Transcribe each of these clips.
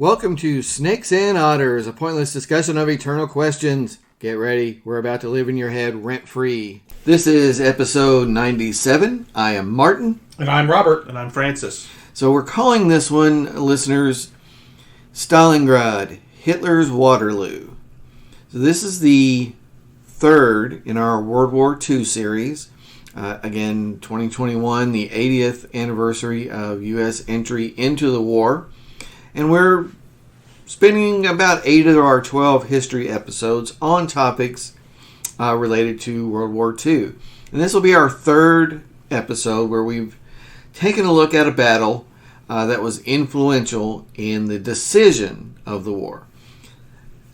Welcome to Snakes and Otters, a pointless discussion of eternal questions. Get ready, we're about to live in your head rent-free. This is episode 97. I am Martin. And I'm Robert. And I'm Francis. So we're calling this one, listeners, Stalingrad, Hitler's Waterloo. So this is the third in our World War II series. Again, 2021, the 80th anniversary of U.S. entry into the war. And we're spending about 8 of our 12 history episodes on topics related to World War II. And this will be our third episode where we've taken a look at a battle that was influential in the decision of the war.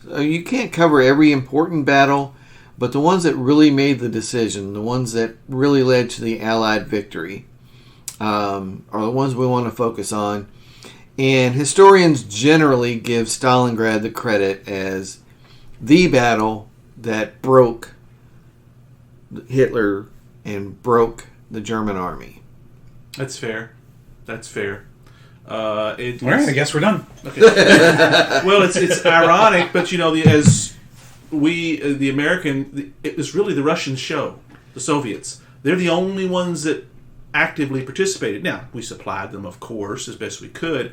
So you can't cover every important battle, but the ones that really made the decision, the ones that really led to the Allied victory, are the ones we want to focus on. And historians generally give Stalingrad the credit as the battle that broke Hitler and broke the German army. That's fair. All right, I guess we're done. Okay. Well, it's ironic, but it was really the Russians' show, the Soviets. They're the only ones that actively participated. Now, we supplied them, of course, as best we could.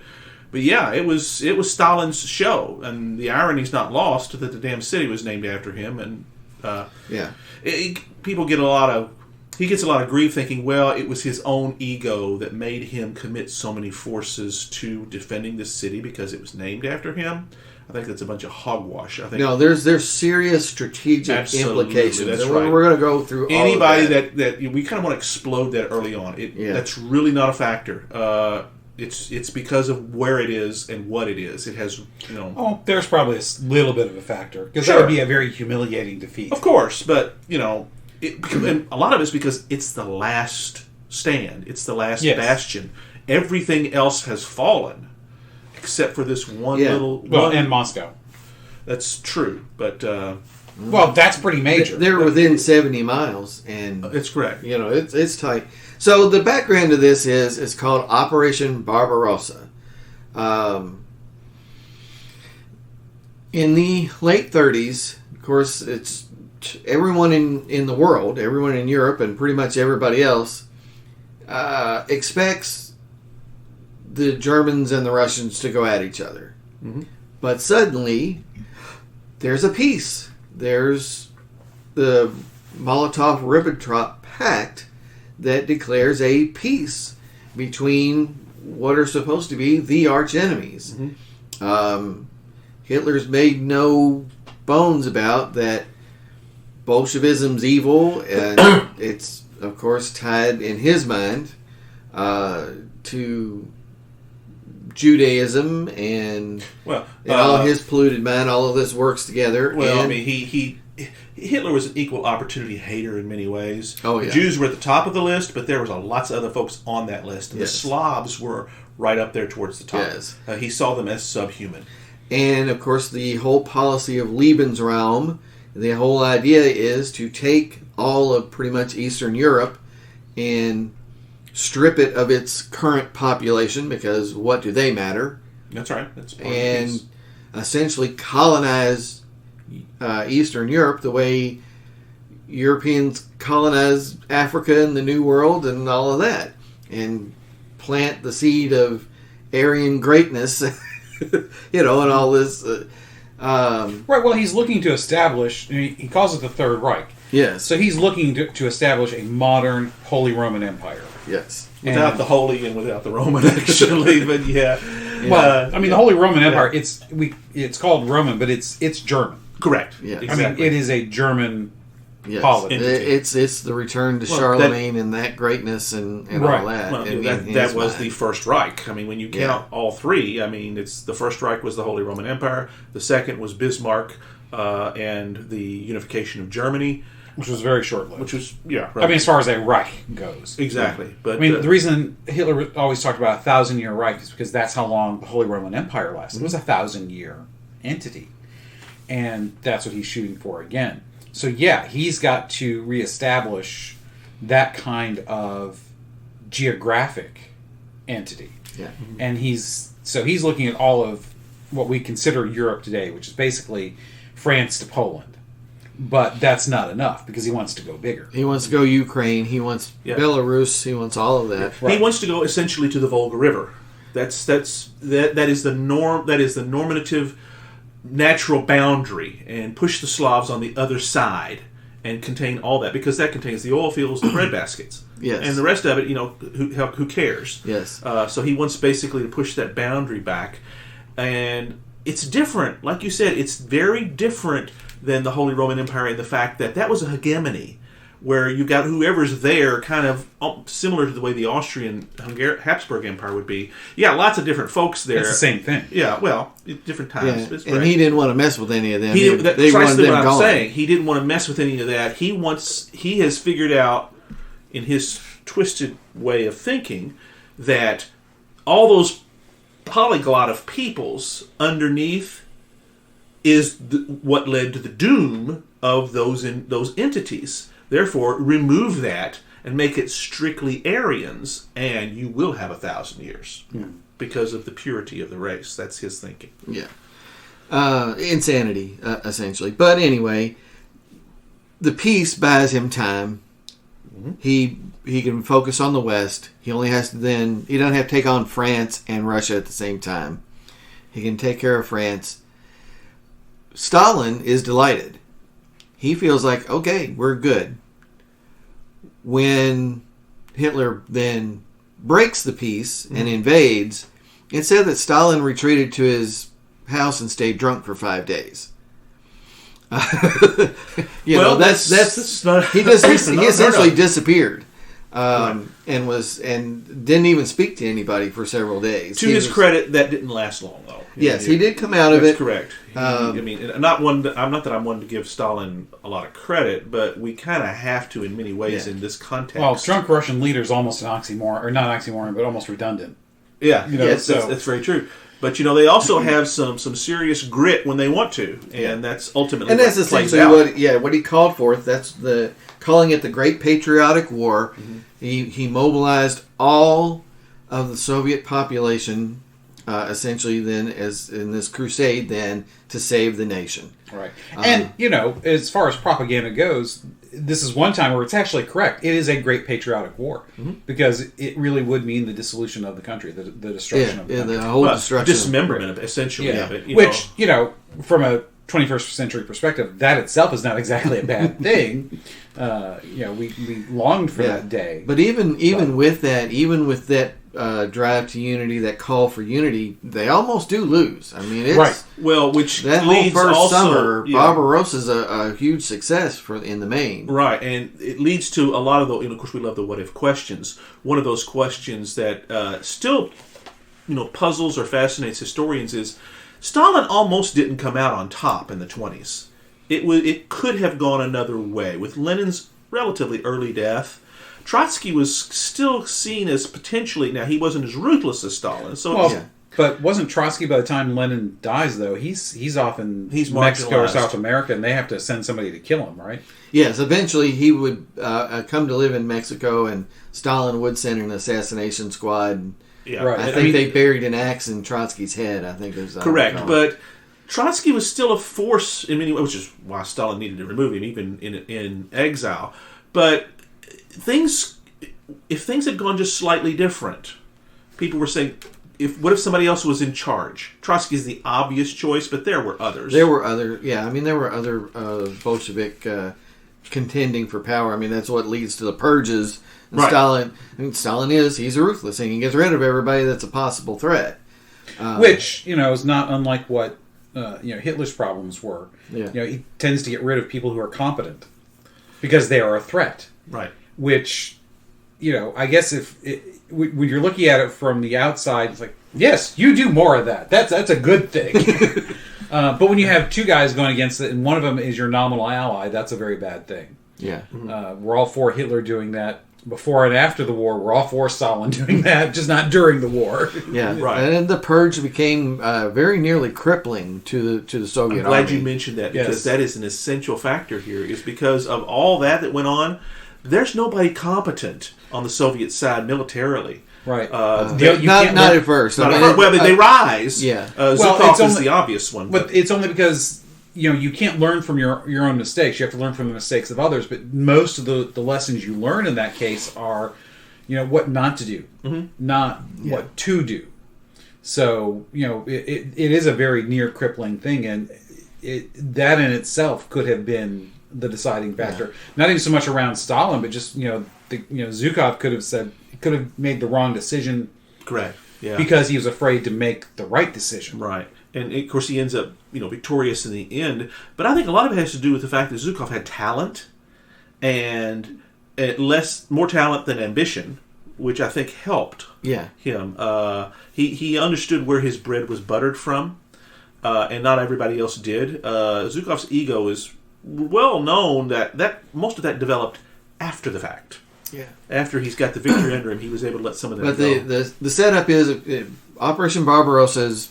But yeah, it was Stalin's show, and the irony's not lost that the damn city was named after him. And people get he gets a lot of grief thinking, well, it was his own ego that made him commit so many forces to defending this city because it was named after him. I think that's a bunch of hogwash. I think there's serious strategic implications. That's and right. We're going to go through anybody all of that we kind of want to explode that early on. That's really not a factor. It's because of where it is and what it is. It has, Oh, there's probably a little bit of a factor because Sure. that would be a very humiliating defeat. Of course, but and a lot of it's because it's the last stand. It's the last bastion. Everything else has fallen. Except for this one little... Well, and Moscow. That's true, but... well, that's pretty major. They're within 70 miles, and... It's correct. It's tight. So the background of this is called Operation Barbarossa. In the late 30s, of course, it's everyone in the world, everyone in Europe, and pretty much everybody else expects the Germans and the Russians to go at each other. Mm-hmm. But suddenly, there's a peace. There's the Molotov-Ribbentrop Pact that declares a peace between what are supposed to be the arch enemies. Mm-hmm. Hitler's made no bones about that Bolshevism's evil, and it's, of course, tied in his mind to Judaism and all his polluted mind. All of this works together. Well, I mean, Hitler was an equal opportunity hater in many ways. Oh, yeah. The Jews were at the top of the list, but there was lots of other folks on that list. And the Slavs were right up there towards the top. Yes. He saw them as subhuman. And, of course, the whole policy of Lebensraum, the whole idea is to take all of pretty much Eastern Europe and strip it of its current population, because what do they matter? That's right. That's part and of the piece. Essentially colonize Eastern Europe the way Europeans colonized Africa and the New World and all of that, and plant the seed of Aryan greatness, and all this. Right. Well, he's looking to establish. He calls it the Third Reich. Yes. So he's looking to establish a modern Holy Roman Empire. Yes. Without the Holy and without the Roman, actually, but yeah. Well, I mean, the Holy Roman Empire. It's called Roman, but it's German. Correct. Yeah. Exactly. I mean, it is a German polity. It's the return to Charlemagne and that greatness and all that. Well, that was the First Reich. I mean, when you count all three, I mean, the First Reich was the Holy Roman Empire. The second was Bismarck and the unification of Germany. Which was very short-lived. Which was, right. I mean, as far as a Reich goes. Exactly. But I mean, the reason Hitler always talked about a 1,000-year Reich is because that's how long the Holy Roman Empire lasted. Mm-hmm. It was a 1,000-year entity. And that's what he's shooting for again. So, he's got to reestablish that kind of geographic entity. Yeah. And he's looking at all of what we consider Europe today, which is basically France to Poland. But that's not enough because he wants to go bigger. He wants to go Ukraine. He wants Belarus. He wants all of that. He wants to go essentially to the Volga River. That is the norm. That is the normative, natural boundary, and push the Slavs on the other side and contain all that, because that contains the oil fields, the bread baskets, and the rest of it. Who cares? Yes. So he wants basically to push that boundary back, and it's different. Like you said, it's very different than the Holy Roman Empire in the fact that was a hegemony, where you got whoever's there, kind of similar to the way the Austrian Habsburg Empire would be. Yeah, lots of different folks there. It's the same thing. Yeah, well, different times. Yeah. And he didn't want to mess with any of them. They wanted them gone. Saying. He didn't want to mess with any of that. He has figured out, in his twisted way of thinking, that all those polyglot of peoples underneath is what led to the doom of those entities. Therefore, remove that and make it strictly Aryans, and you will have 1,000 years because of the purity of the race. That's his thinking. Yeah, insanity, essentially. But anyway, the peace buys him time. Mm-hmm. He can focus on the West. He only has to he doesn't have to take on France and Russia at the same time. He can take care of France. Stalin is delighted. He feels like, okay, we're good. When Hitler then breaks the peace and invades, it said that Stalin retreated to his house and stayed drunk for 5 days. He essentially disappeared. And didn't even speak to anybody for several days. To his credit, that didn't last long, though. Yes, he did come out of it. That's correct. I'm not that I'm one to give Stalin a lot of credit, but we kind of have to in many ways in this context. Well, drunk Russian leader is almost an oxymoron, or not oxymoron, but almost redundant. Yeah, that's very true. But they also have some serious grit when they want to, and that's ultimately that's essentially what he called forth. That's calling it the Great Patriotic War. Mm-hmm. He mobilized all of the Soviet population, essentially then as in this crusade then to save the nation. Right, and as far as propaganda goes, this is one time where it's actually correct. It is a Great Patriotic War because it really would mean the dissolution of the country, the destruction of the country. The whole destruction, dismemberment essentially of it. Which from a 21st century perspective, that itself is not exactly a bad thing. We longed for that day. But even with that drive to unity, that call for unity, they almost do lose. I mean, it's right. Well, which that whole first summer, Barbarossa's a huge success in the main. Right, and it leads to a lot of the. Of course, we love the what if questions. One of those questions that still, puzzles or fascinates historians is Stalin almost didn't come out on top in the 1920s. It could have gone another way with Lenin's relatively early death. Trotsky was still seen as potentially, now he wasn't as ruthless as Stalin. But wasn't Trotsky by the time Lenin dies, though? He's off in Mexico or South America, and they have to send somebody to kill him, right? Yes, eventually he would come to live in Mexico, and Stalin would send an assassination squad. Yeah, right. I think they buried an axe in Trotsky's head. I think there's correct, but Trotsky was still a force in many ways, which is why Stalin needed to remove him, even in exile. But if things had gone just slightly different, people were saying, what if somebody else was in charge? Trotsky is the obvious choice, but there were others. There were other Bolshevik contending for power. I mean, that's what leads to the purges. And right. Stalin he's ruthless, and he gets rid of everybody that's a possible threat. Which, is not unlike what Hitler's problems were. Yeah. He tends to get rid of people who are competent because they are a threat. Right. Which, I guess when you're looking at it from the outside, it's like, yes, you do more of that. That's a good thing. But when you have two guys going against it, and one of them is your nominal ally, that's a very bad thing. Yeah. Mm-hmm. We're all for Hitler doing that. Before and after the war, we're all for Stalin doing that, just not during the war. Yeah, right. And the purge became very nearly crippling to the Soviet army. I'm glad army. you mentioned that, because that is an essential factor here. Is because of all that went on, there's nobody competent on the Soviet side militarily. Right. Not at first. They rise. Yeah. Zhukov is the obvious one. But it's only because you can't learn from your own mistakes. You have to learn from the mistakes of others. But most of the lessons you learn in that case are, what not to do, not what to do. So it is a very near crippling thing, and that in itself could have been the deciding factor. Not even so much around Stalin, but just Zhukov could have made the wrong decision. Correct. Yeah. Because he was afraid to make the right decision. Right. And of course he ends up victorious in the end. But I think a lot of it has to do with the fact that Zhukov had talent and more talent than ambition, which I think helped him. He understood where his bread was buttered from, and not everybody else did. Zhukov's ego is well known that most of that developed after the fact. Yeah. After he's got the victory under him, he was able to let some of that go. But the setup is Operation Barbarossa is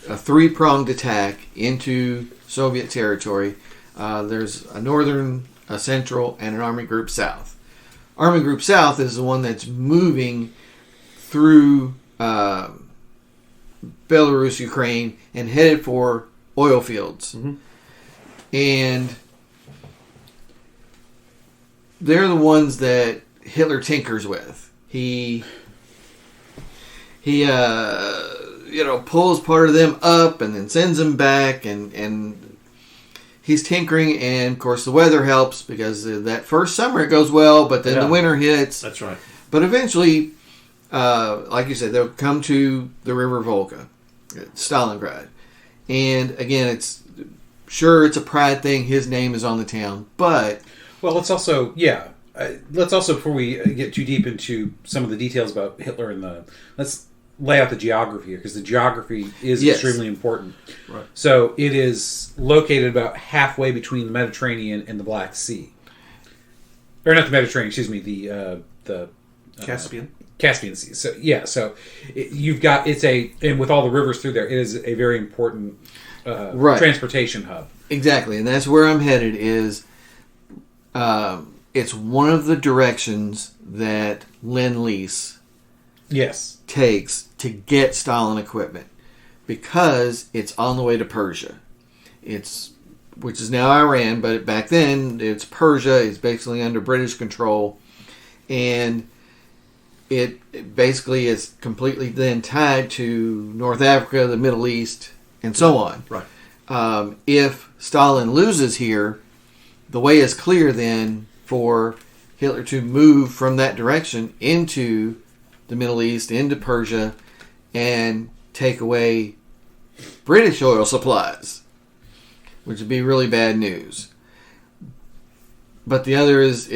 a three-pronged attack into Soviet territory. There's a northern, a central, and an Army Group South. Army Group South is the one that's moving through Belarus, Ukraine, and headed for oil fields. Mm-hmm. And they're the ones that Hitler tinkers with. He pulls part of them up and then sends them back, and he's tinkering. And of course, the weather helps because that first summer it goes well, but then the winter hits. That's right. But eventually, like you said, they'll come to the River Volga, Stalingrad, and again, it's a pride thing. His name is on the town, but. Well, let's also before we get too deep into some of the details about Hitler let's lay out the geography here, because the geography is extremely important. Right. So it is located about halfway between the Mediterranean and the Black Sea, or not the Mediterranean. Excuse me, the Caspian. Caspian Sea. So you've got and with all the rivers through there, it is a very important transportation hub. Exactly, and that's where I'm headed. It's one of the directions that Lend-Lease takes to get Stalin equipment, because it's on the way to Persia. Which is now Iran, but back then it's Persia. It's basically under British control, and it basically is completely then tied to North Africa, the Middle East, and so on. Right. If Stalin loses here, the way is clear then for Hitler to move from that direction into the Middle East, into Persia, and take away British oil supplies, which would be really bad news. But the other is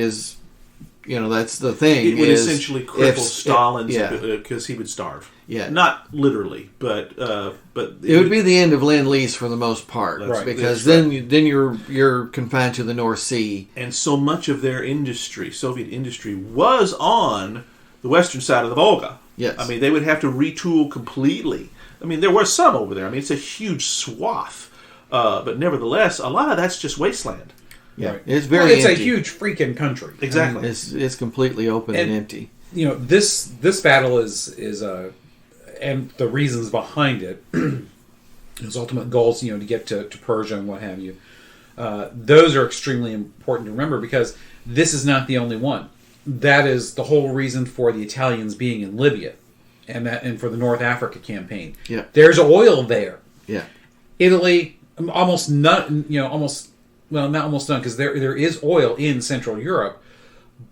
that's the thing. It would essentially cripple Stalin's because he would starve. Yeah, not literally, but it would be the end of Lend-Lease for the most part, right, because then you're confined to the North Sea, and so much of their industry, Soviet industry, was on the western side of the Volga. Yes, I mean they would have to retool completely. I mean there were some over there. I mean it's a huge swath, but nevertheless, a lot of that's just wasteland. Yeah, right. It's very. It's empty. A huge freaking country. Exactly, it's completely open and empty. This battle is and the reasons behind it, his ultimate goals, to get to Persia and what have you. Those are extremely important to remember, because this is not the only one. That is the whole reason for the Italians being in Libya, and for the North Africa campaign. Yeah, there's oil there. Yeah, Italy, almost none. Not almost none, because there is oil in Central Europe,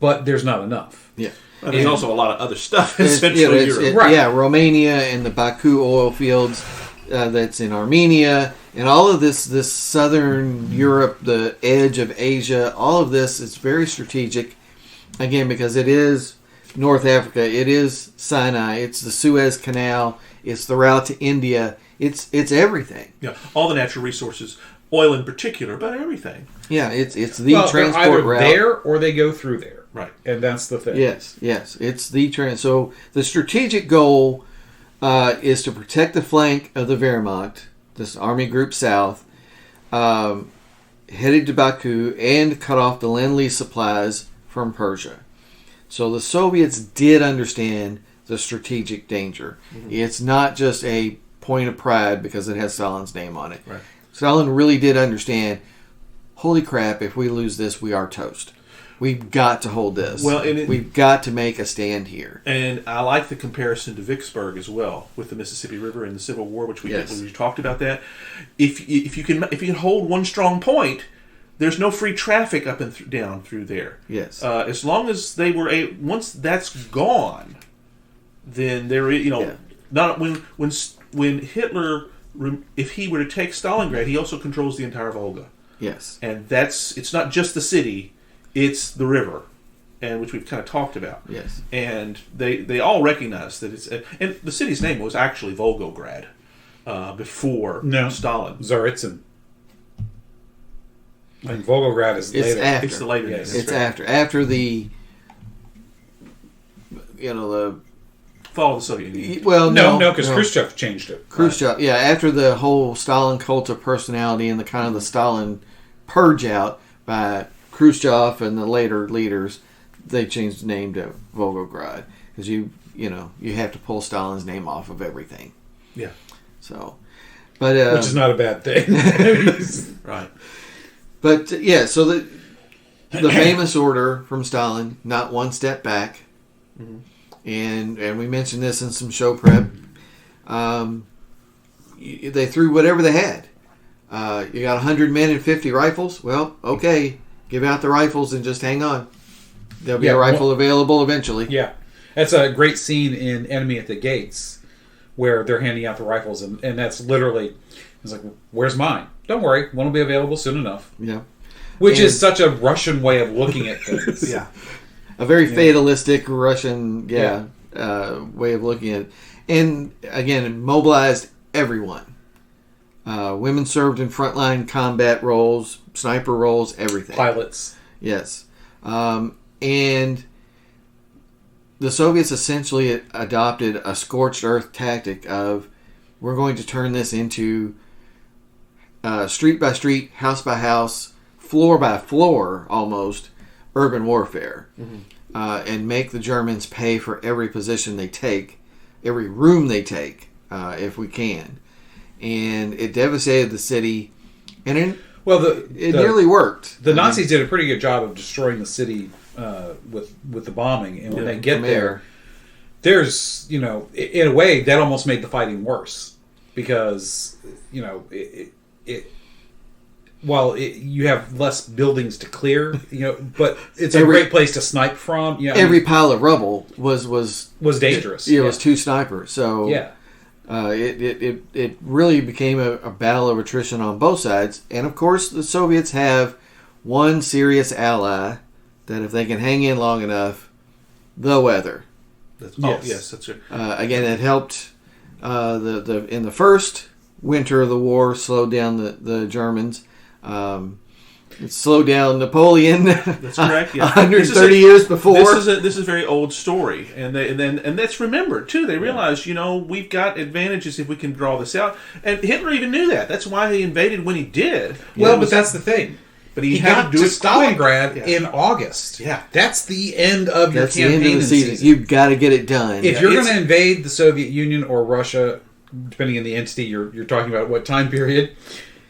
but there's not enough. Yeah. And there's also a lot of other stuff in Central Europe. Right. Yeah, Romania and the Baku oil fields that's in Armenia, and all of this southern Europe, the edge of Asia, all of this is very strategic, again, because it is North Africa, it is Sinai, it's the Suez Canal, it's the route to India, it's everything. Yeah, all the natural resources, oil in particular, but everything. Yeah, it's the transport route. Either there or they go through there. Right. And that's the thing. Yes. It's the So the strategic goal is to protect the flank of the Wehrmacht, this Army Group South, headed to Baku, and cut off the Lend-Lease supplies from Persia. So the Soviets did understand the strategic danger. It's not just a point of pride because it has Stalin's name on it. Right. Stalin really did understand, holy crap, if we lose this, we are toast. We've got to hold this. Well, we've got to make a stand here. And I like the comparison to Vicksburg as well, with the Mississippi River and the Civil War, which we talked about that. If you can hold one strong point, there's no free traffic up and down through there. Yes. As long as they were once that's gone, then there is not when Hitler, if he were to take Stalingrad, he also controls the entire Volga. Yes. And it's not just the city. It's the river, and which we've kind of talked about. Yes. And they all recognize that it's... And the city's name was actually Volgograd before Stalin. Tsaritsyn. And Volgograd is later. After. It's the later name. It's after. After the... the... Fall of the Soviet Union. Well, no, because Khrushchev changed it. Khrushchev, yeah. After the whole Stalin cult of personality and the kind of the Stalin purge out by Khrushchev and the later leaders, they changed the name to Volgograd because you have to pull Stalin's name off of everything. Yeah. So, but which is not a bad thing, right? But so the famous order from Stalin: not one step back. Mm-hmm. And we mentioned this in some show prep. They threw whatever they had. You got 100 men and 50 rifles. Well, okay. Give out the rifles and just hang on. There'll be a rifle available eventually. Yeah. That's a great scene in Enemy at the Gates where they're handing out the rifles. And that's literally, it's like, where's mine? Don't worry. One will be available soon enough. Yeah. Which is such a Russian way of looking at things. Yeah. A very fatalistic Russian way of looking at it. And again, it mobilized everyone. Women served in frontline combat roles, sniper roles, everything. Pilots. Yes. And the Soviets essentially adopted a scorched earth tactic of, we're going to turn this into street by street, house by house, floor by floor, almost, urban warfare. Mm-hmm. And make the Germans pay for every position they take, every room they take, if we can. And it devastated the city, and it nearly worked. The Nazis did a pretty good job of destroying the city with the bombing, and when they get there, there's in a way that almost made the fighting worse because you have less buildings to clear, but it's a great place to snipe from. Every pile of rubble was dangerous. It was two snipers, so it really became a battle of attrition on both sides. And of course, the Soviets have one serious ally that, if they can hang in long enough, the weather. Yes, that's right. Again, it helped in the first winter of the war, slowed down the Germans. It slowed down Napoleon. That's correct. Yeah. 130 years before. This is a very old story, and that's remembered too. They realized, we've got advantages if we can draw this out, and Hitler even knew that. That's why he invaded when he did. But that's the thing. But he got to Stalingrad in August. Yeah, that's the end of your campaign. The end of the season. You've got to get it done. If you're going to invade the Soviet Union or Russia, depending on the entity you're talking about, what time period.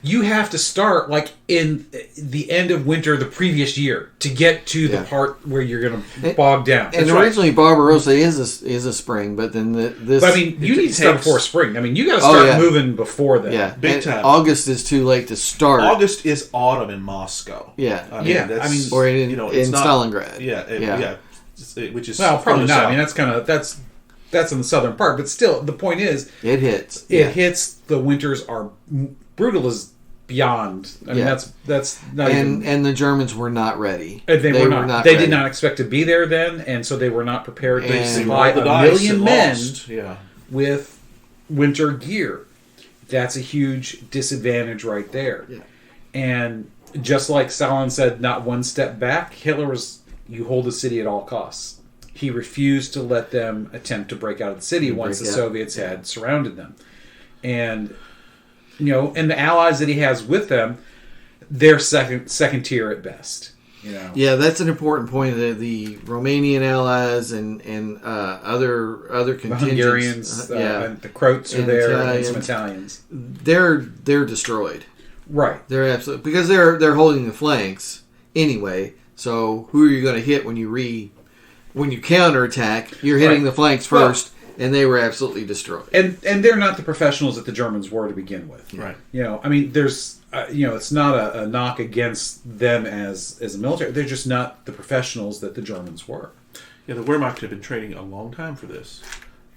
You have to start in the end of winter the previous year to get to the part where you're going to bog down. And originally Barbarossa is a spring, but then this. But you need to start before spring. You got to start moving before then. Yeah, big time. August is too late to start. August is autumn in Moscow. Yeah, or in Stalingrad. Yeah. Which is probably not. That's in the southern part, but still, the point is, it hits. It hits. The winters are brutal as beyond. That's not even. And the Germans were not ready. They were not. They did not expect to be there then, and so they were not prepared to supply a million men with winter gear. That's a huge disadvantage right there. Yeah. And just like Stalin said, not one step back, Hitler was, you hold the city at all costs. He refused to let them attempt to break out of the city once the Soviets had surrounded them. And and the allies that he has with them, they're second tier at best. Yeah, that's an important point. The Romanian allies and other contingents, the Hungarians, and the Croats are there, and some Italians. They're destroyed. Right. They're absolutely, because they're holding the flanks anyway. So who are you going to hit when you counterattack? You're hitting the flanks first, and they were absolutely destroyed. And they're not the professionals that the Germans were to begin with. Right. I mean, there's it's not a knock against them as a military. They're just not the professionals that the Germans were. Yeah, the Wehrmacht had been training a long time for this.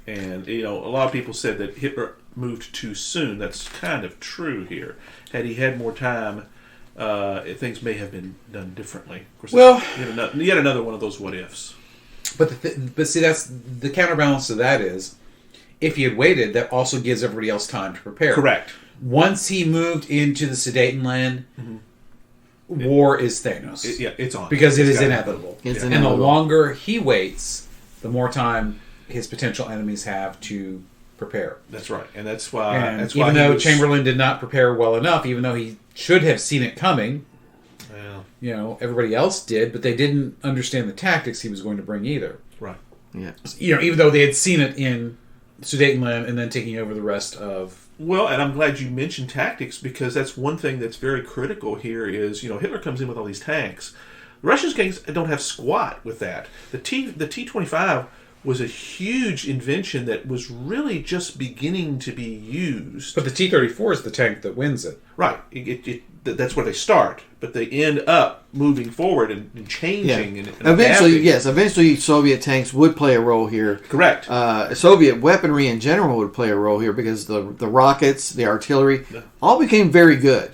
And, a lot of people said that Hitler moved too soon. That's kind of true here. Had he had more time, things may have been done differently. Of course, yet another one of those what-ifs. But see, that's the counterbalance to that is, if he had waited, that also gives everybody else time to prepare. Correct. Once he moved into the Sudetenland, war is Thanos. It's on. Because it is inevitable. It's And the longer he waits, the more time his potential enemies have to prepare. That's right. And that's why... And even though Chamberlain did not prepare well enough, even though he should have seen it coming, everybody else did, but they didn't understand the tactics he was going to bring either. Right. Yeah. Even though they had seen it in Sudetenland and then taking over the rest of... Well, and I'm glad you mentioned tactics, because that's one thing that's very critical here is, Hitler comes in with all these tanks. The Russians don't have squat with that. The T-25 was a huge invention that was really just beginning to be used. But the T-34 is the tank that wins it. Right. That's where they start, but they end up moving forward and changing. Yeah. And eventually Soviet tanks would play a role here. Correct. Soviet weaponry in general would play a role here because the rockets, the artillery, all became very good.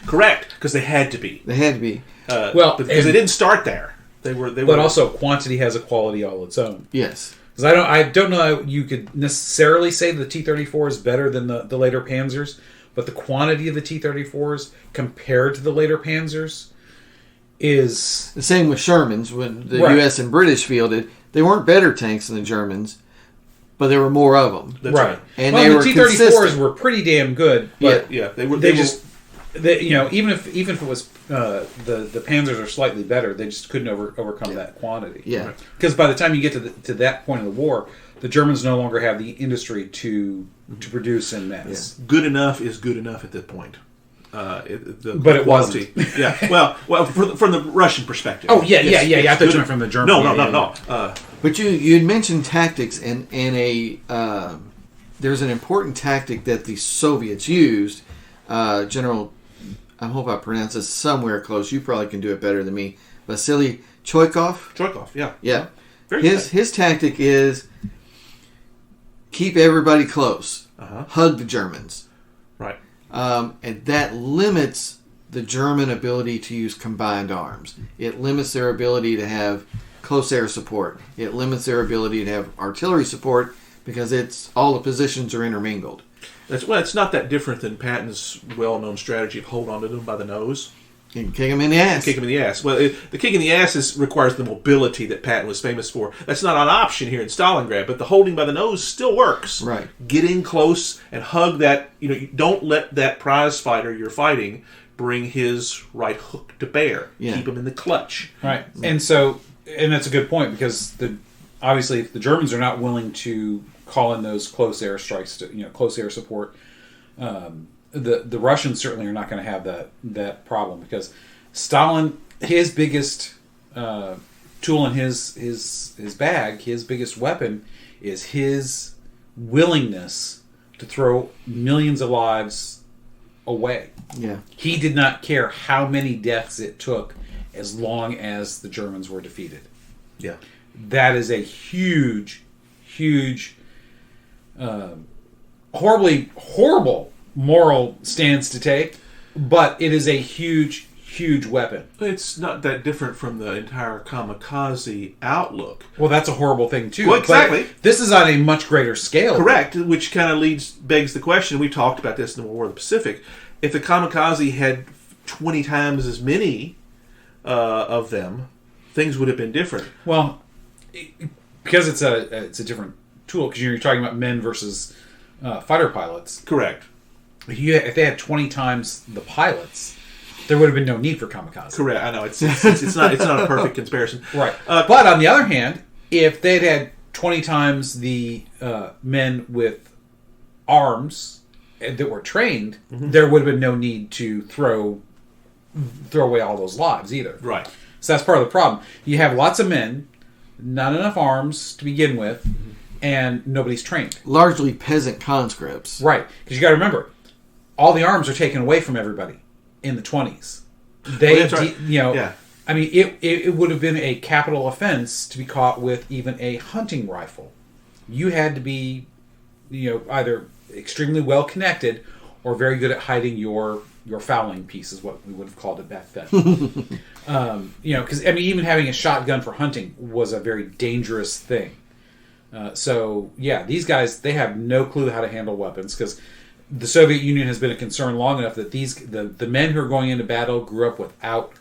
Correct, because they had to be. They had to be. Because they didn't start there. They were. But also, quantity has a quality all its own. Yes. Because I don't know how you could necessarily say the T-34 is better than the later Panzers, but the quantity of the T-34s compared to the later Panzers is... The same with Shermans. When the U.S. and British fielded, they weren't better tanks than the Germans, but there were more of them. That's right. And the T-34s were pretty damn good, but even if it was the Panzers are slightly better, they just couldn't overcome that quantity. Yeah. Because by the time you get to that point of the war, the Germans no longer have the industry to produce en masse. Yeah. Good enough is good enough at that point. But it wasn't. Yeah. Well, from the Russian perspective. Oh yeah. I thought you meant from the German. No. But you had mentioned tactics, and there's an important tactic that the Soviets used. General, I hope I pronounce this somewhere close. You probably can do it better than me. Vasily Choykov. Yeah. His tactic is keep everybody close. Hug the Germans. Right. And that limits the German ability to use combined arms. It limits their ability to have close air support. It limits their ability to have artillery support because all the positions are intermingled. It's not that different than Patton's well-known strategy of hold on to them by the nose. And kick them in the ass. Well, the kick in the ass requires the mobility that Patton was famous for. That's not an option here in Stalingrad, but the holding by the nose still works. Right. Get in close and hug that. Don't let that prize fighter you're fighting bring his right hook to bear. Yeah. Keep him in the clutch. Right. And that's a good point, because obviously if the Germans are not willing to call in those close air strikes, close air support, the Russians certainly are not going to have that problem, because Stalin, his biggest tool in his bag, his biggest weapon, is his willingness to throw millions of lives away. Yeah. He did not care how many deaths it took, as long as the Germans were defeated. Yeah. That is a huge horrible moral stance to take, but it is a huge weapon. It's not that different from the entire kamikaze outlook. Well, that's a horrible thing too. Well, exactly. But this is on a much greater scale. Correct, which kind of begs the question. We talked about this in the War of the Pacific. If the kamikaze had 20 times as many of them, things would have been different. Well, because it's a different tool, because you're talking about men versus fighter pilots. Correct. If they had 20 times the pilots, there would have been no need for kamikaze. Correct. I know it's not a perfect comparison. Right. But on the other hand, if they'd had 20 times the men with arms that were trained, there would have been no need to throw away all those lives either. Right. So that's part of the problem. You have lots of men, not enough arms to begin with, and nobody's trained. Largely peasant conscripts. Right. Because you got to remember, all the arms are taken away from everybody in the 20s. That's right. Yeah. I mean, it would have been a capital offense to be caught with even a hunting rifle. You had to be, either extremely well connected or very good at hiding your fowling piece, is what we would have called it back then. Because even having a shotgun for hunting was a very dangerous thing. These guys, they have no clue how to handle weapons, because the Soviet Union has been a concern long enough that the men who are going into battle grew up without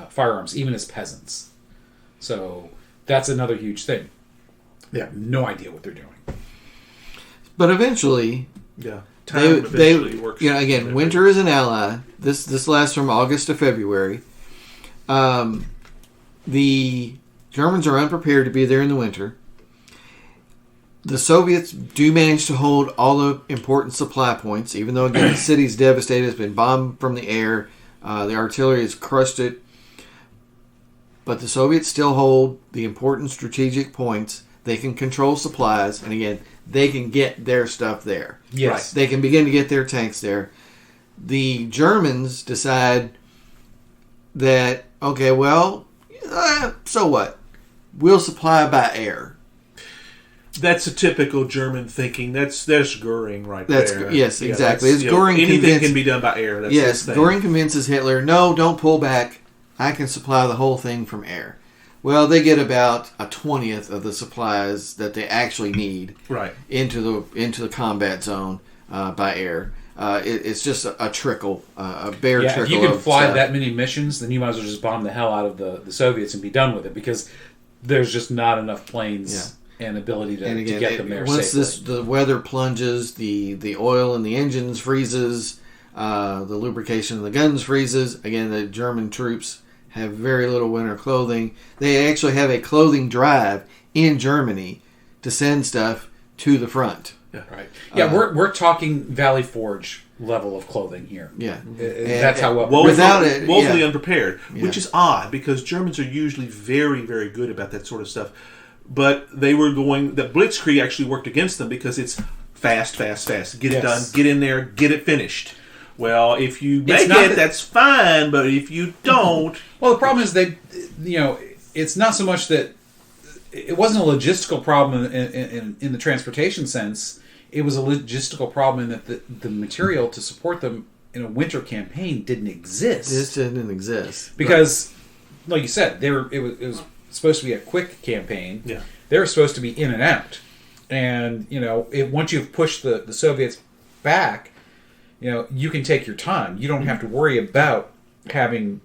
firearms, even as peasants. So that's another huge thing. They have no idea what they're doing. But eventually, Time works. Again, winter is an ally. This lasts from August to February. The Germans are unprepared to be there in the winter. The Soviets do manage to hold all the important supply points, even though, again, the city's devastated. It's been bombed from the air. The artillery has crushed it. But the Soviets still hold the important strategic points. They can control supplies. And, again, they can get their stuff there. Yes. Right. They can begin to get their tanks there. The Germans decide that, okay, well, so what? We'll supply by air. That's a typical German thinking. That's Goering right there. Yes, exactly. Goering anything can be done by air. That's his thing. Goering convinces Hitler, no, don't pull back. I can supply the whole thing from air. Well, they get about a 20th of the supplies that they actually need into the combat zone by air. It's just a trickle, a bare trickle. If you can fly stuff. that many missions, then you might as well just bomb the hell out of the Soviets and be done with it, because there's just not enough planes and ability to get them there once safely. The weather plunges, the oil in the engines freezes, the lubrication of the guns freezes. Again, the German troops have very little winter clothing. They actually have a clothing drive in Germany to send stuff to the front. Yeah, right. Yeah, we're talking Valley Forge level of clothing here. Yeah, that's how well woefully unprepared, which is odd, because Germans are usually very, very good about that sort of stuff. But the Blitzkrieg actually worked against them, because it's fast. Get it done, get in there, get it finished. Well, if you make it, that's fine, but if you don't... Well, the problem is it's not so much that... It wasn't a logistical problem in the transportation sense. It was a logistical problem in that the material to support them in a winter campaign didn't exist. It didn't exist. Because, like you said, it was supposed to be a quick campaign. Yeah. They were supposed to be in and out. And, once you've pushed the Soviets back, you can take your time. You don't have to worry about having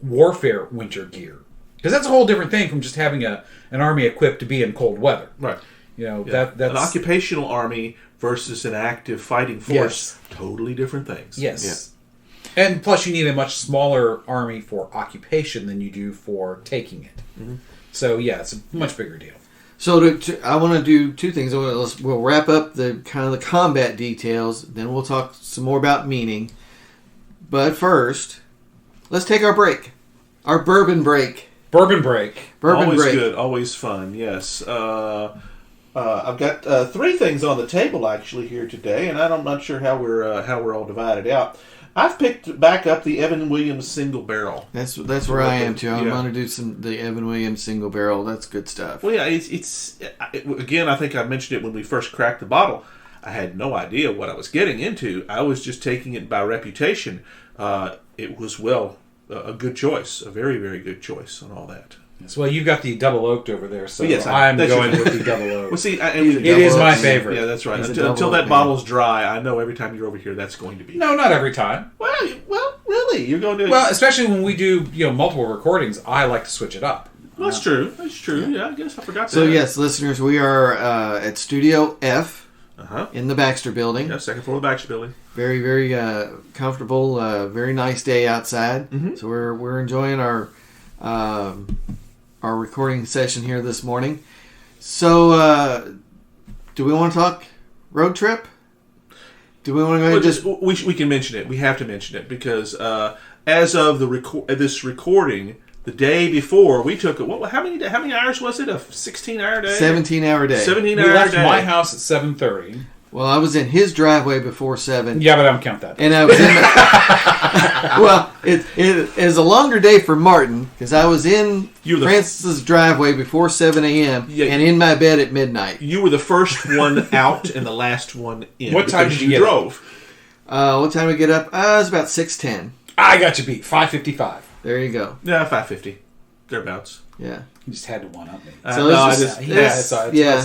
warfare winter gear. Because that's a whole different thing from just having an army equipped to be in cold weather. Right. That's an occupational army versus an active fighting force. Totally different things. Yes. Yeah. And plus you need a much smaller army for occupation than you do for taking it. Mm-hmm. So, it's a much bigger deal. So I want to do two things. We'll wrap up the kind of the combat details. Then we'll talk some more about meaning. But first, let's take our break. Our bourbon break. Bourbon break. Always good. Always fun. Yes. I've got three things on the table actually here today, and I'm not sure how we're all divided out. I've picked back up the Evan Williams single barrel. That's where I am too. I'm going to do the Evan Williams single barrel. That's good stuff. Well, yeah, it's again. I think I mentioned it when we first cracked the bottle. I had no idea what I was getting into. I was just taking it by reputation. It was a good choice, a very, very good choice on all that. Yes, well, you've got the double oaked over there, so yes, I'm going with the double oak. Well, see, it is my favorite. Yeah, that's right. Until that bottle's dry, I know every time you're over here, that's going to be. No, not every time. Well, really, you're going to. Well, especially when we do multiple recordings, I like to switch it up. Well, that's true. That's true. Yeah, I guess I forgot that. So yes, listeners, we are at Studio F in the Baxter Building. Yeah, second floor of the Baxter Building. Very, very comfortable. Very nice day outside. Mm-hmm. So we're enjoying our recording session here this morning. So, do we want to talk road trip? Do we want to go ahead and we can mention it. We have to mention it because as of this recording, the day before we took it. How many hours was it? A 16-hour day? 17-hour day. 17-hour day. We left my house at 7:30. Well, I was in his driveway before 7. Yeah, but I don't count that. And I was in well, it is a longer day for Martin because I was in Francis's driveway before 7 a.m. And in my bed at midnight. You were the first one out and the last one in. What time did you drove? What time did we get up? It was about 6:10. I got you beat. 5:55. There you go. Yeah, 5:50. Thereabouts. Yeah. You just had to one-up me. So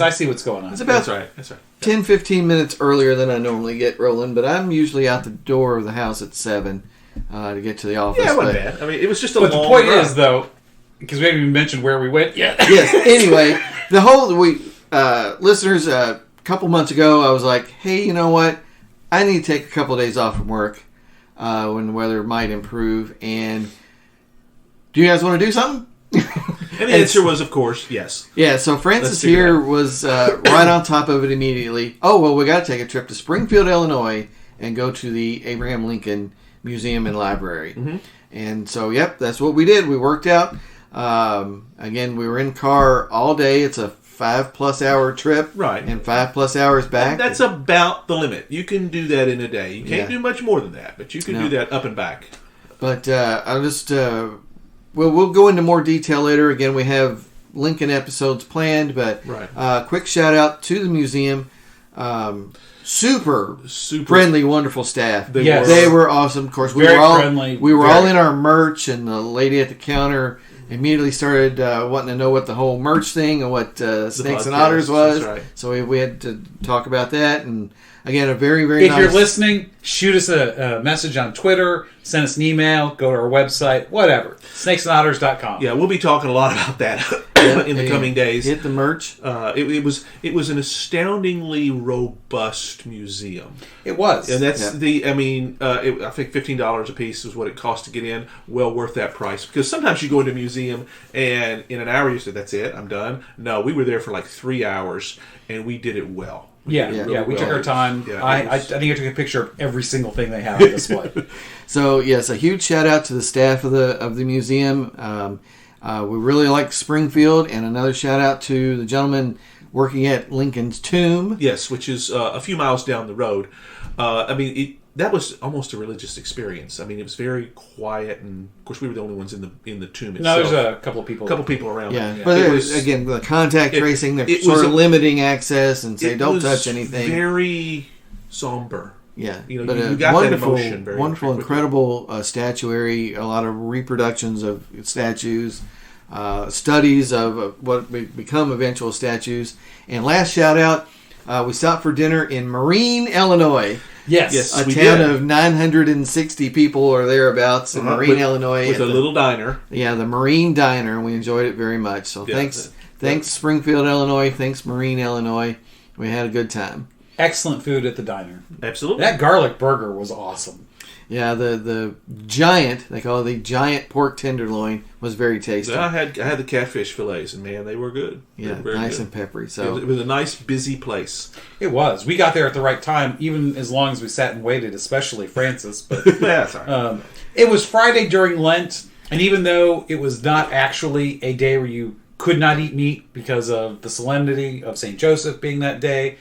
I see what's going on. It's about That's right. 10-15 minutes earlier than I normally get rolling, but I'm usually out the door of the house at 7 to get to the office. Yeah, it wasn't bad. I mean, it was just a But long the point run. is, though, because we haven't even mentioned where we went yet. Yes. Anyway, the whole listeners, a couple months ago, I was like, hey, you know what? I need to take a couple of days off from work when the weather might improve. And do you guys want to do something? And the answer was, of course, yes. Yeah, so Francis here was right on top of it immediately. Oh, well, we got to take a trip to Springfield, Illinois, and go to the Abraham Lincoln Museum and Library. Mm-hmm. And so, yep, that's what we did. We worked out. Again, we were in car all day. It's a 5+ hour trip. Right. And 5+ hours back. And that's about the limit. You can do that in a day. You can't do much more than that, but you can do that up and back. But I'll just... we'll go into more detail later. Again, we have Lincoln episodes planned, but quick shout out to the museum. Super friendly, wonderful staff. They were awesome. Of course, we were all friendly. We were all in our merch, and the lady at the counter immediately started wanting to know what the whole merch thing and what Snakes and Otters was. Right. So we had to talk about that. And again, a very, very nice... If you're listening, shoot us a message on Twitter, send us an email, go to our website, whatever. snakesandotters.com. Yeah, we'll be talking a lot about that in the coming days. Hit the merch. It was an astoundingly robust museum. It was. And that's I think $15 a piece was what it cost to get in. Well worth that price. Because sometimes you go into a museum and in an hour you say, that's it, I'm done. No, we were there for like 3 hours and we did it well. We took our time. Yeah, I think I took a picture of every single thing they have on display. So yes, a huge shout out to the staff of the museum. We really like Springfield, and another shout out to the gentleman working at Lincoln's Tomb. Yes, which is a few miles down the road. That was almost a religious experience. I mean, it was very quiet, and of course, we were the only ones in the tomb itself. No, there's a couple of people. Around. Yeah, but again, the contact tracing, they're sort of limiting access and say don't touch anything. Very somber. Yeah, but you got wonderful, that emotion very wonderful, incredible statuary. A lot of reproductions of statues, studies of what become eventual statues. And last shout out, we stopped for dinner in Marine, Illinois. Yes, a town of 960 people or thereabouts in Marine, Illinois. With a little diner. Yeah, the Marine Diner, and we enjoyed it very much. So thanks Springfield, Illinois. Thanks Marine, Illinois. We had a good time. Excellent food at the diner. Absolutely. That garlic burger was awesome. Yeah, the giant, they call it the giant pork tenderloin, was very tasty. I had the catfish fillets, and man, they were good. Yeah, nice and peppery. So it was a nice, busy place. It was. We got there at the right time, even as long as we sat and waited, especially Francis. But that's all right. It was Friday during Lent, and even though it was not actually a day where you could not eat meat because of the solemnity of St. Joseph being that day,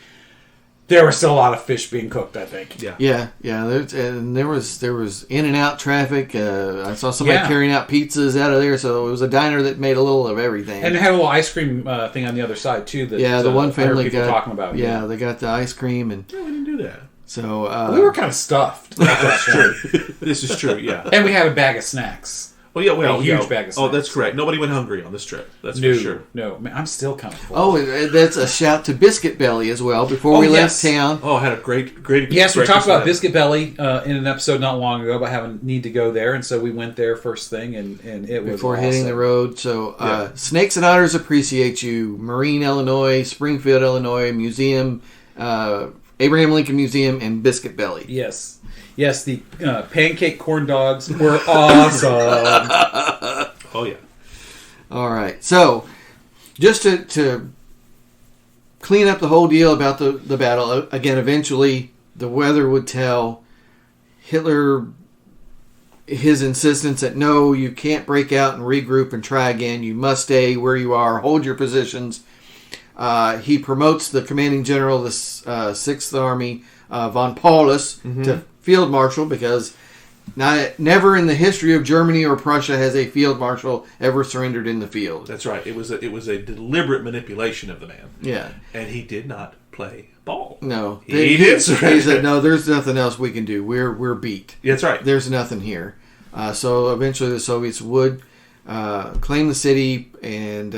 there was still a lot of fish being cooked, I think. Yeah. There was in and out traffic. I saw somebody carrying out pizzas out of there, so it was a diner that made a little of everything. And it had a little ice cream thing on the other side too. That, the one family got talking about. Yeah, they got the ice cream, and we didn't do that. So we were kind of stuffed. That's true. This is true. Yeah, and we had a bag of snacks. A huge bag of snacks. Oh, that's correct. Nobody went hungry on this trip. That's for sure. No, man, I'm still kind of full. Oh, that's a shout to Biscuit Belly as well before we left town. Oh, I had a great experience. Yes, we talked about Biscuit Belly in an episode not long ago about having need to go there, and so we went there first thing, and it was before awesome. Hitting the road. So Snakes and Otters appreciate you. Marine, Illinois, Springfield, Illinois, Museum, Abraham Lincoln Museum, and Biscuit Belly. Yes. Yes, the pancake corn dogs were awesome. Oh, yeah. All right. So, just to clean up the whole deal about the battle, again, eventually the weather would tell. Hitler, his insistence that no, you can't break out and regroup and try again. You must stay where you are. Hold your positions. He promotes the commanding general of the 6th Army, von Paulus, to field marshal because never in the history of Germany or Prussia has a field marshal ever surrendered in the field. That's right. It was a deliberate manipulation of the man. Yeah. And he did not play ball. No. He did surrender. He said, no, there's nothing else we can do. We're beat. That's right. There's nothing here. So eventually the Soviets would claim the city and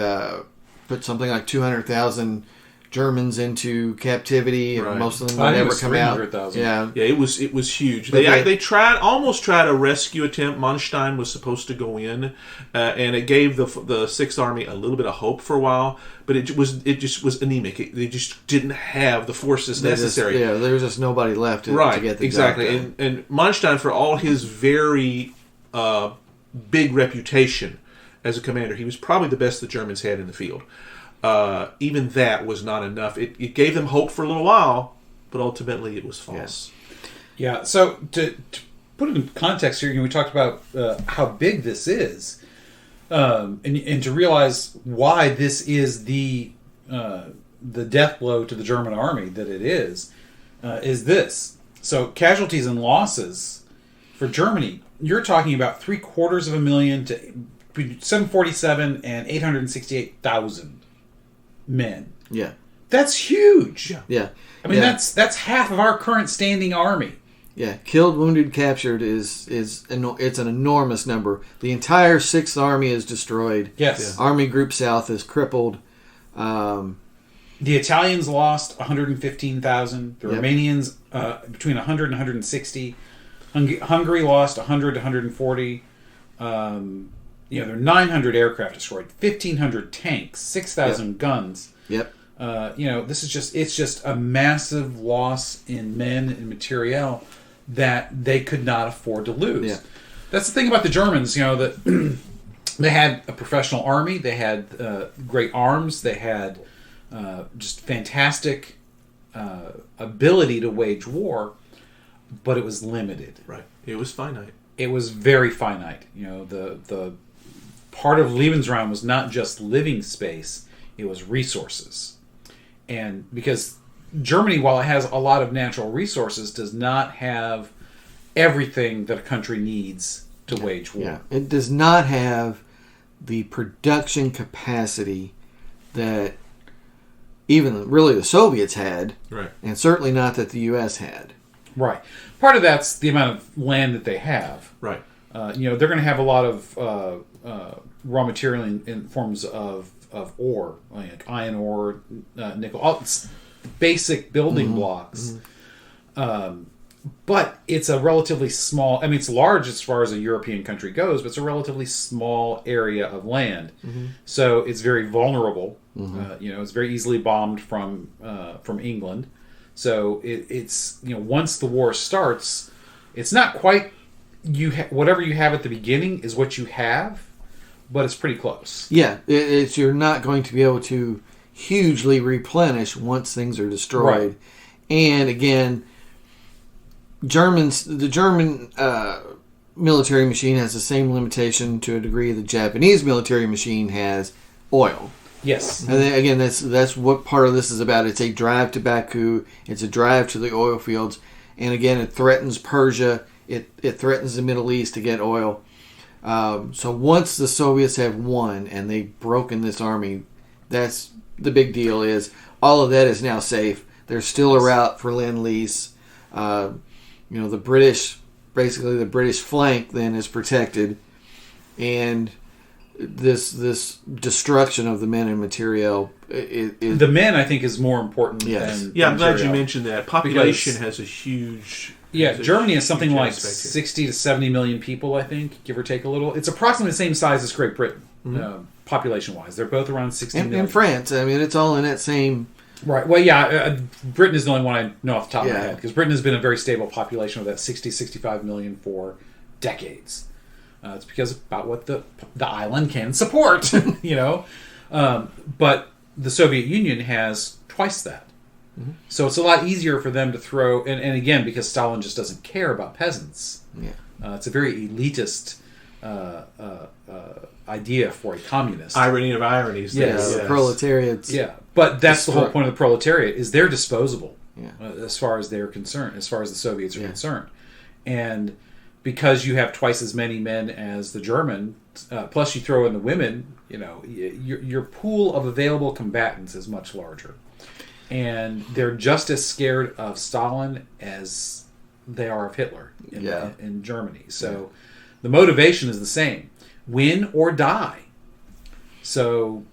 put something like 200,000 Germans into captivity, Right. and most of them I would think it never was come out. 300,000. Yeah. Yeah, it was huge. But They almost tried a rescue attempt. Manstein was supposed to go in, and it gave the Sixth Army a little bit of hope for a while. But it just was anemic. They just didn't have the forces necessary. There was just nobody left to get the exactly. job done. And Manstein, for all his very big reputation as a commander, he was probably the best the Germans had in the field. Even that was not enough. It gave them hope for a little while, but ultimately it was false. Yeah, so to put it in context here, we talked about how big this is, and to realize why this is the death blow to the German army that it is this. So casualties and losses for Germany, you're talking about 747,000 to between 747 and 868,000 men. Yeah. That's huge. Yeah. I mean, that's half of our current standing army. Yeah, killed, wounded, captured it's an enormous number. The entire 6th Army is destroyed. Yes. Yeah. Army Group South is crippled. The Italians lost 115,000. The Romanians between 100 and 160. Hungary lost 100 to 140. There are 900 aircraft destroyed, 1,500 tanks, 6,000 guns. Yep. It's just a massive loss in men and materiel that they could not afford to lose. Yeah. That's the thing about the Germans, that they had a professional army, they had great arms, they had just fantastic ability to wage war, but it was limited. Right. It was finite. It was very finite. The part of Lebensraum was not just living space, it was resources. And because Germany, while it has a lot of natural resources, does not have everything that a country needs to wage war. Yeah. It does not have the production capacity that even really the Soviets had, right, and certainly not that the U.S. had. Right. Part of that's the amount of land that they have. Right. They're going to have a lot of raw material in forms of ore, like iron ore, nickel, all basic building blocks. But it's a relatively small, it's large as far as a European country goes, but it's a relatively small area of land. So it's very vulnerable. It's very easily bombed from England. So it's once the war starts, it's not quite whatever you have at the beginning is what you have, but it's pretty close. Yeah, you're not going to be able to hugely replenish once things are destroyed. Right. And again, the German military machine has the same limitation to a degree the Japanese military machine has: oil. Yes. And then, again, that's what part of this is about. It's a drive to Baku. It's a drive to the oil fields. And again, it threatens Persia. It threatens the Middle East to get oil. So once the Soviets have won and they've broken this army, that's the big deal. Is all of that is now safe. There's still a route for Lend-Lease. The British flank then is protected, and this destruction of the men and material. The men, I think, is more important. Yes. Than I'm glad material. you mentioned that. Population has a huge. Germany is something like aspect 60 to 70 million people, I think, give or take a little. It's approximately the same size as Great Britain, population-wise. They're both around 60 million. And France, it's all in that same Right. Well, yeah, Britain is the only one I know off the top of my Yeah. head, because Britain has been a very stable population of that 65 million for decades. It's because about what the island can support, you know. But the Soviet Union has twice that. Mm-hmm. So it's a lot easier for them to throw, and again, because Stalin just doesn't care about peasants. Yeah. It's a very elitist idea for a communist. Irony of ironies. Yes. there, The yes. proletariats. Yeah, but that's the whole point of the proletariat, is they're disposable, Yeah. as far as they're concerned, as far as the Soviets are Yeah. concerned. And because you have twice as many men as the German, plus you throw in the women, you know, your pool of available combatants is much larger. And they're just as scared of Stalin as they are of Hitler in Germany. So the motivation is the same. Win or die. So,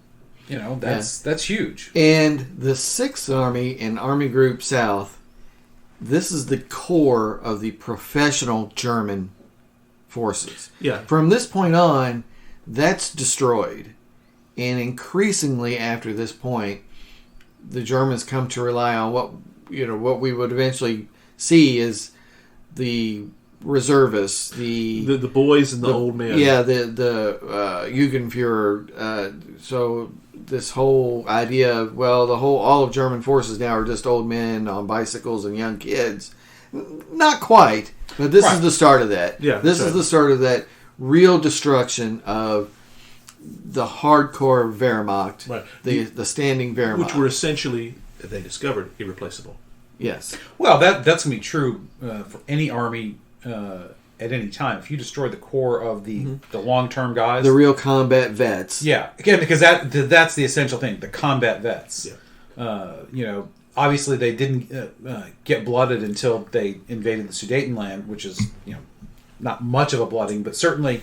you know, that's huge. And the 6th Army and Army Group South, this is the core of the professional German forces. Yeah. From this point on, that's destroyed. And increasingly after this point, the Germans come to rely on what we would eventually see is the reservists, the boys and the old men. Yeah, the Jugendfuhrer. So this whole idea of, well, all of German forces now are just old men on bicycles and young kids. Not quite, but this is the start of that. Yeah, this is the start of that real destruction of the hardcore Wehrmacht, Right. the standing Wehrmacht, Which were essentially, they discovered, irreplaceable. yes, Well, that's going to be true for any army at any time. If you destroy the core of the long-term guys, the real combat vets. yeah, again, because that's the essential thing, the combat vets. Yeah. You know, obviously they didn't get blooded until they invaded the Sudetenland, which is, you know, not much of a blooding, but certainly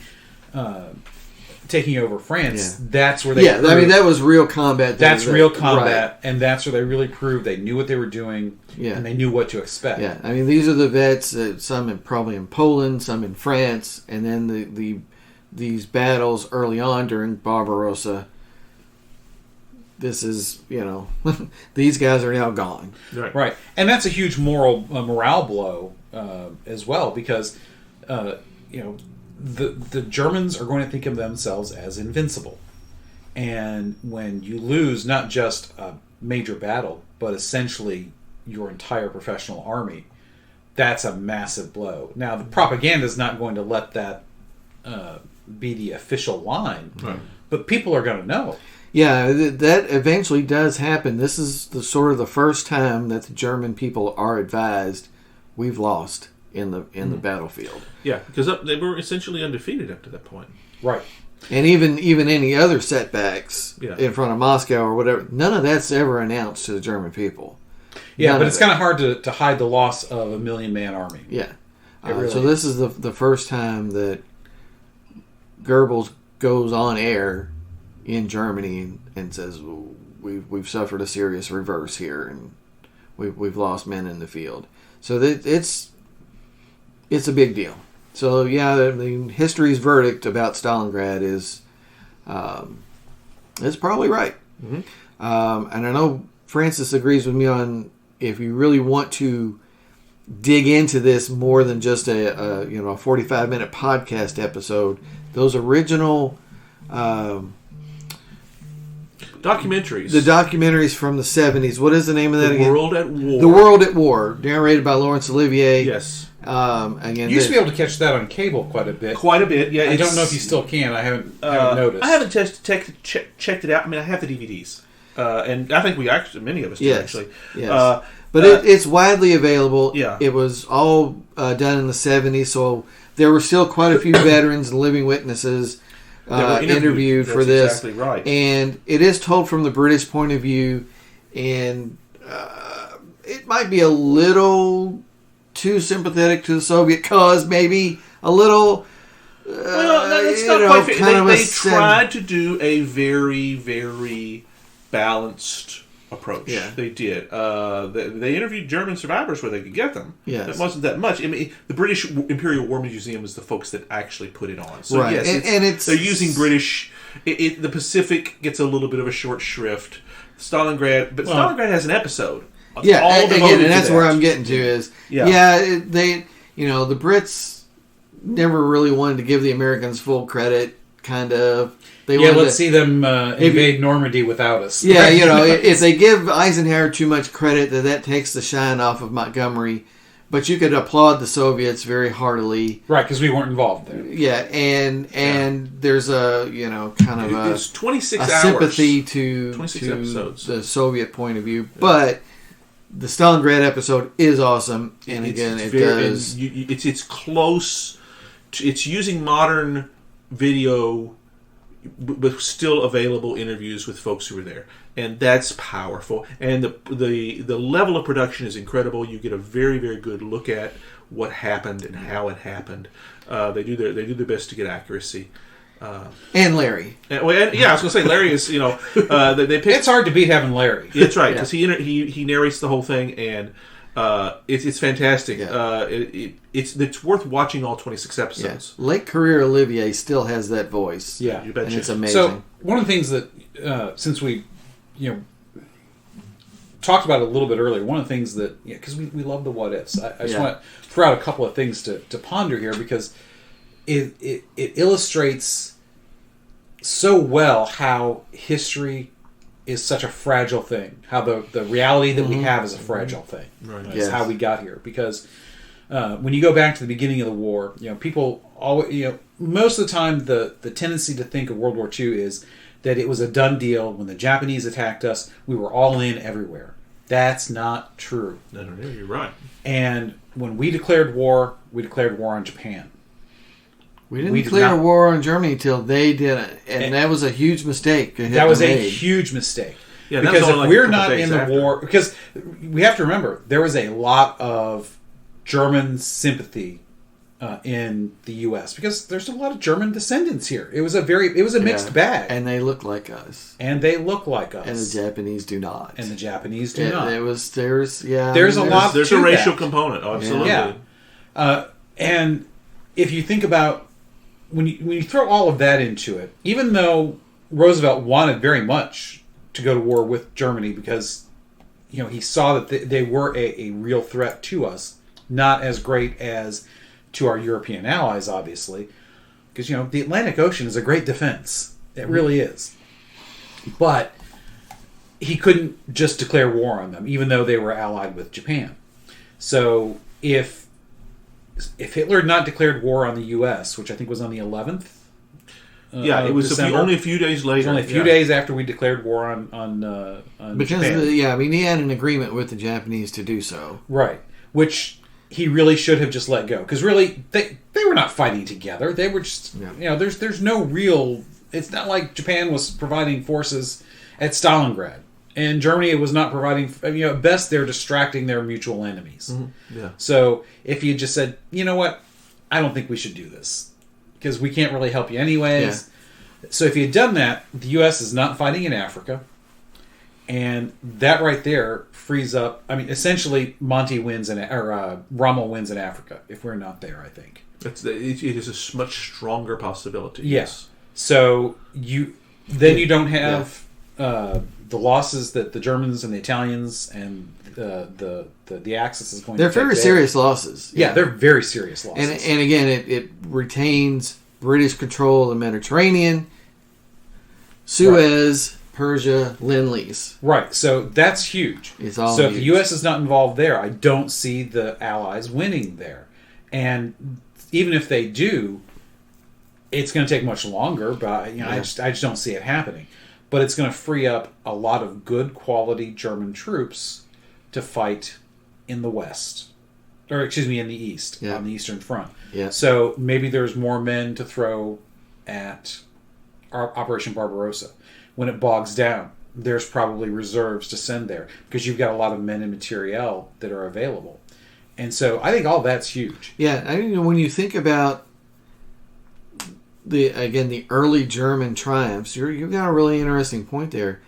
taking over France. Yeah. That's where they. Yeah, I mean that was real combat. That's real right. combat, and that's where they really proved they knew what they were doing, Yeah. and they knew what to expect. Yeah, I mean these are the vets. Some probably in Poland, some in France, and then these battles early on during Barbarossa. This is, you know, these guys are now gone. Right, and that's a huge morale blow as well, because you know, the Germans are going to think of themselves as invincible, and when you lose not just a major battle, but essentially your entire professional army, that's a massive blow. Now, the propaganda is not going to let that be the official line, but people are going to know. Yeah, that eventually does happen. This is the sort of the first time that the German people are advised we've lost in the battlefield. Yeah, because they were essentially undefeated up to that point. Right. And even any other setbacks Yeah. in front of Moscow or whatever, none of that's ever announced to the German people. Yeah, None but of it's it. kind of hard to hide the loss of a 1,000,000-man army. Yeah. Really So this is the first time that Goebbels goes on air in Germany and says we've suffered a serious reverse here and we've lost men in the field. So it's a big deal. So yeah, the history's verdict about Stalingrad is probably right. Mm-hmm. And I know Francis agrees with me on, if you really want to dig into this more than just a 45-minute podcast episode, those original Documentaries. the documentaries from the 70s. What is the name of that The again? World at War. The World at War, narrated by Laurence Olivier. Yes. Again, You used to be able to catch that on cable quite a bit. Quite a bit, yeah. I don't know if you still can. I haven't noticed. I haven't checked it out. I mean, I have the DVDs. And I think many of us do, Yes. actually. Yes. But it's widely available. Yeah. It was all done in the 70s, so there were still quite a few veterans and living witnesses That were interviewed for That's this. exactly right. And it is told from the British point of view, and it might be a little too sympathetic to the Soviet cause, maybe a little. Well, that's you not know, quite fair. kind of a They tried to do a very, very balanced approach. Yeah. They did. They interviewed German survivors where they could get them. Yes. It wasn't that much. I mean, the British Imperial War Museum is the folks that actually put it on. So Right. yes, And it's they're using British. The Pacific gets a little bit of a short shrift. Stalingrad, but Stalingrad has an episode. It's Yeah, all again, devoted and that's to where that. I'm getting to is, Yeah. they, the Brits never really wanted to give the Americans full credit, kind of. They Yeah, wanted let's to, see them invade Normandy without us. Yeah, if they give Eisenhower too much credit, that takes the shine off of Montgomery. But you could applaud the Soviets very heartily. Right, because we weren't involved there. Yeah, and there's a kind of a, It's 26 a hours. sympathy to 26 episodes. the Soviet point of view, but the Stalingrad episode is awesome, and again, it does. It's close. It's using modern video, but still available interviews with folks who were there, and that's powerful. And the level of production is incredible. You get a very, very good look at what happened and how it happened. They do their best to get accuracy. And Larry. I was going to say Larry is they picked. It's hard to beat having Larry. That's right, because he narrates the whole thing, and it's fantastic. Yeah. It's worth watching all 26 episodes. Yeah. Late career Olivier still has that voice. Yeah, You betcha. And it's amazing. So one of the things that since we talked about it a little bit earlier, one of the things that because we love the what ifs. I just want to throw out a couple of things to ponder here because it illustrates so well how history is such a fragile thing. How the reality that we have is a fragile thing. Right. It's how we got here. Because when you go back to the beginning of the war, people always, most of the time the tendency to think of World War II is that it was a done deal. When the Japanese attacked us, we were all in everywhere. That's not true. No, you're right. And when we declared war on Japan. We didn't declare war on Germany until they did it, and that was a huge mistake. That was a huge mistake. Yeah, because if we're not days in the after. war, because we have to remember there was a lot of German sympathy in the U.S. because there's a lot of German descendants here. It was a mixed bag, and they look like us, and they look like us, and the Japanese do not, and the Japanese do not. There's a lot. There's to a racial that. component, absolutely. Yeah, and if you think about when you throw all of that into it, even though Roosevelt wanted very much to go to war with Germany because he saw that they were a real threat to us, not as great as to our European allies, obviously, because the Atlantic Ocean is a great defense. It really is. But he couldn't just declare war on them, even though they were allied with Japan. So if Hitler had not declared war on the U.S., which I think was on the 11th, it was December, only a few days later. it was only a few days after we declared war on because Japan. he had an agreement with the Japanese to do so, Right, which he really should have just let go because really they were not fighting together. They were just there's no real. It's not like Japan was providing forces at Stalingrad. And Germany was not providing. At best, they're distracting their mutual enemies. Mm-hmm. Yeah. So if you just said, you know what, I don't think we should do this because we can't really help you anyways. Yeah. So if you had done that, the U.S. is not fighting in Africa, and that right there frees up. I mean, essentially, Rommel wins in Africa if we're not there. I think it is a much stronger possibility. Yes. So you don't have. The losses that the Germans and the Italians and the Axis is going they're to take very serious losses. Yeah, they're very serious losses. And again, it retains British control of the Mediterranean, Suez, Persia, Lend-Lease. Right, so that's huge. It's all so huge. if the U.S. is not involved there, I don't see the Allies winning there. And even if they do, it's going to take much longer, but I just don't see it happening. But it's going to free up a lot of good quality German troops to fight in the West. Or, excuse me, in the East, on the Eastern Front. Yeah. So maybe there's more men to throw at Operation Barbarossa. When it bogs down, there's probably reserves to send there because you've got a lot of men and materiel that are available. And so I think all that's huge. Yeah, when you think about the early German triumphs, you've got a really interesting point there.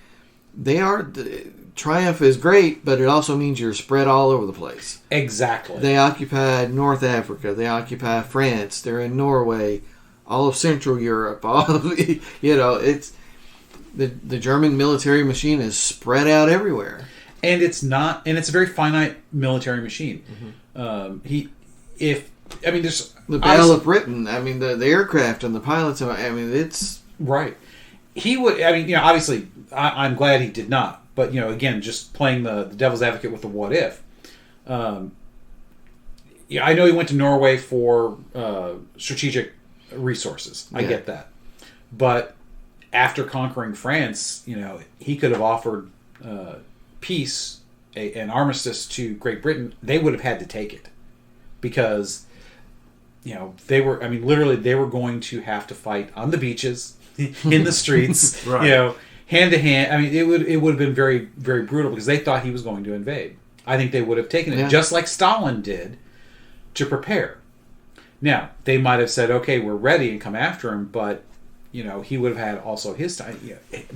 Triumph is great, but it also means you're spread all over the place. Exactly. They occupied North Africa. They occupy France. They're in Norway, all of Central Europe. All of it's the German military machine is spread out everywhere. And it's a very finite military machine. There's the Battle of Britain. I mean, the aircraft and the pilots. I mean, it's right. He would. I mean, obviously, I'm glad he did not. But again, just playing the devil's advocate with the what if. I know he went to Norway for strategic resources. I get that, but after conquering France, he could have offered peace, an armistice to Great Britain. They would have had to take it because they were. I mean, literally, they were going to have to fight on the beaches, in the streets, right. Hand to hand. I mean, it would have been very, very brutal because they thought he was going to invade. I think they would have taken it just like Stalin did to prepare. Now, they might have said, okay, we're ready and come after him, but, he would have had also his time.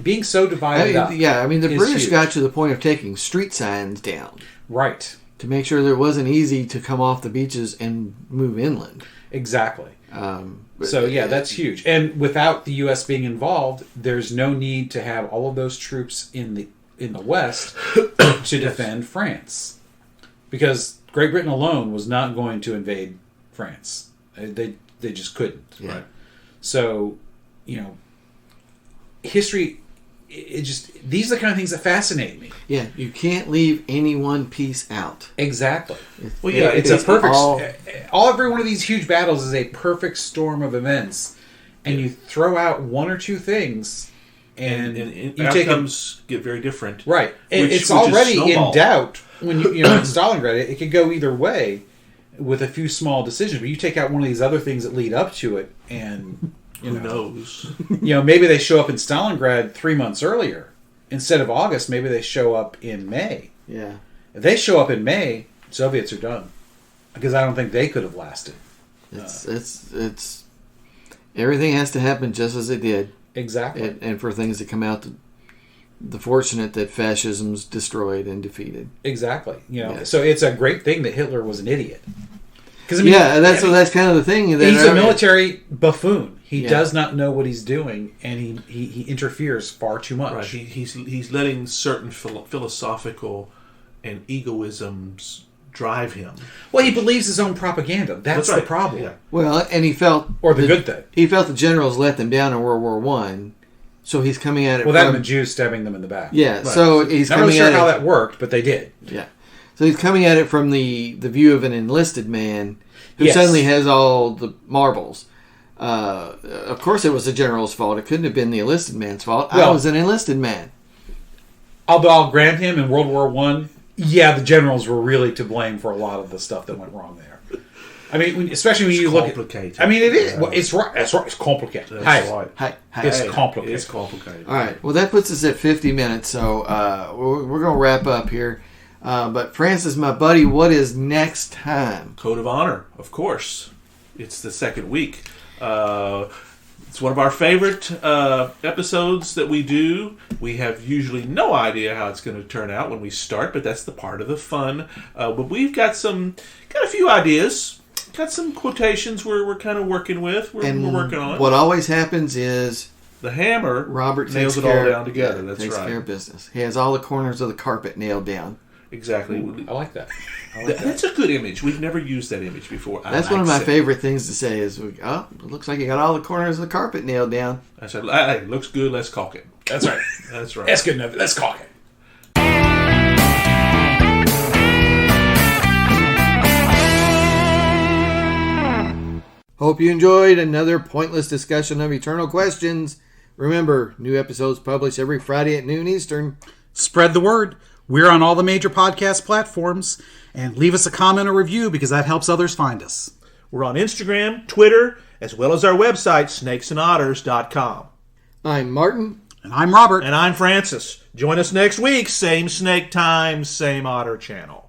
Being so divided up. Yeah, I mean, the British huge. got to the point of taking street signs down. Right. To make sure that it wasn't easy to come off the beaches and move inland. Exactly. That's huge. And without the U.S. being involved, there's no need to have all of those troops in the West to defend France, because Great Britain alone was not going to invade France. They just couldn't. Yeah. Right. So, history. These are the kind of things that fascinate me. Yeah, you can't leave any one piece out. Exactly. Well, yeah, it's a perfect. Every one of these huge battles is a perfect storm of events, and you throw out one or two things, and you outcomes get very different. Right. It's Which already is in doubt when in Stalingrad. It could go either way with a few small decisions, but you take out one of these other things that lead up to it, and who knows? Maybe they show up in Stalingrad 3 months earlier instead of August. Maybe they show up in May. Yeah. If they show up in May, Soviets are done, because I don't think they could have lasted. It's everything has to happen just as it did. Exactly. And for things to come out the fortunate that fascism's destroyed and defeated. Exactly. So it's a great thing that Hitler was an idiot. Because that's kind of the thing. He's a military buffoon. He does not know what he's doing, and he interferes far too much. Right. He's letting certain philosophical and egoisms drive him. Well, he believes his own propaganda. That's the problem. Yeah. Well, and he felt good thing. He felt the generals let them down in World War I, so he's coming at it. Well, that and the Jews stabbing them in the back. Yeah, right. So he's not coming really sure at how it, that worked, but they did. Yeah, so he's coming at it from the view of an enlisted man who suddenly has all the marbles. Of course, it was the general's fault. It couldn't have been the enlisted man's fault. I was an enlisted man. Although I'll grant him in World War I, the generals were really to blame for a lot of the stuff that went wrong there. I mean, especially when you look at... I mean, it is. Well, it's right. That's right. It's complicated. That's right. It's complicated. It's complicated. All right. Well, that puts us at 50 minutes, so we're going to wrap up here. But Francis, my buddy, what is next time? Code of Honor, of course. It's the second week. It's one of our favorite episodes that we do. We have usually no idea how it's going to turn out when we start, but that's the part of the fun. But we've got a few ideas. Got some quotations we're kind of working with. We're working on. What always happens is the hammer. Robert nails it all down together. That's takes right. care of business. He has all the corners of the carpet nailed down. Exactly. Ooh, I like that. That's a good image. We've never used that image before. That's one of my favorite things to say is, it looks like you got all the corners of the carpet nailed down. I said, hey, looks good, let's caulk it. That's right. That's right. That's good enough. Let's caulk it. Hope you enjoyed another pointless discussion of eternal questions. Remember, new episodes published every Friday at noon Eastern. Spread the word. We're on all the major podcast platforms. And leave us a comment or review because that helps others find us. We're on Instagram, Twitter, as well as our website, snakesandotters.com. I'm Martin. And I'm Robert. And I'm Francis. Join us next week. Same snake time, same otter channel.